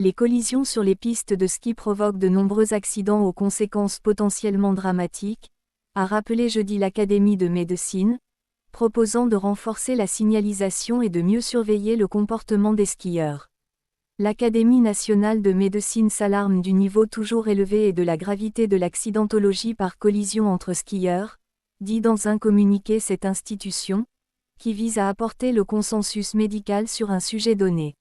Les collisions sur les pistes de ski provoquent de nombreux accidents aux conséquences potentiellement dramatiques, a rappelé jeudi l'Académie de médecine, proposant de renforcer la signalisation et de mieux surveiller le comportement des skieurs. L'Académie nationale de médecine s'alarme du niveau toujours élevé et de la gravité de l'accidentologie par collision entre skieurs, dit dans un communiqué cette institution, qui vise à apporter le consensus médical sur un sujet donné.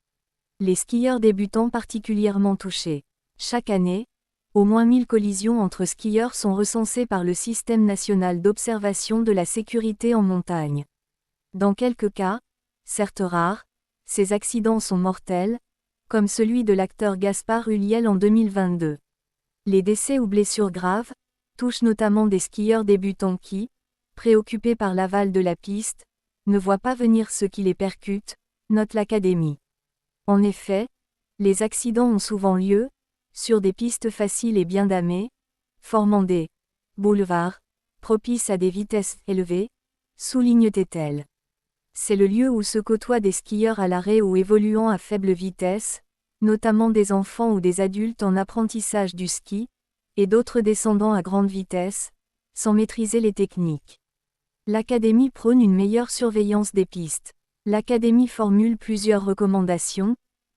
Les skieurs débutants particulièrement touchés. Chaque année, au moins 1000 collisions entre skieurs sont recensées par le Système national d'observation de la sécurité en montagne. Dans quelques cas, certes rares, ces accidents sont mortels, comme celui de l'acteur Gaspard Ulliel en 2022. Les décès ou blessures graves touchent notamment des skieurs débutants qui, préoccupés par l'aval de la piste, ne voient pas venir ceux qui les percutent, note l'Académie. En effet, les accidents ont souvent lieu sur des pistes faciles et bien damées, formant des boulevards propices à des vitesses élevées, souligne-t-elle. C'est le lieu où se côtoient des skieurs à l'arrêt ou évoluant à faible vitesse, notamment des enfants ou des adultes en apprentissage du ski, et d'autres descendant à grande vitesse, sans maîtriser les techniques. L'Académie prône une meilleure surveillance des pistes. L'Académie formule plusieurs recommandations,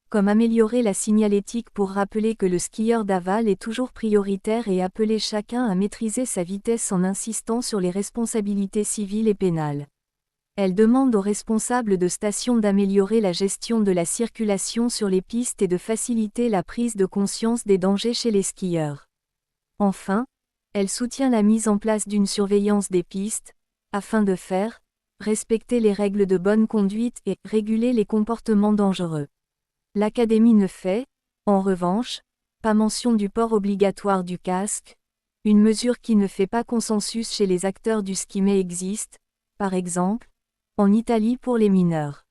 comme améliorer la signalétique pour rappeler que le skieur d'aval est toujours prioritaire et appeler chacun à maîtriser sa vitesse en insistant sur les responsabilités civiles et pénales. Elle demande aux responsables de stations d'améliorer la gestion de la circulation sur les pistes et de faciliter la prise de conscience des dangers chez les skieurs. Enfin, elle soutient la mise en place d'une surveillance des pistes, afin de faire respecter les règles de bonne conduite et réguler les comportements dangereux. L'Académie ne fait, en revanche, pas mention du port obligatoire du casque, une mesure qui ne fait pas consensus chez les acteurs du ski mais existe, par exemple, en Italie pour les mineurs.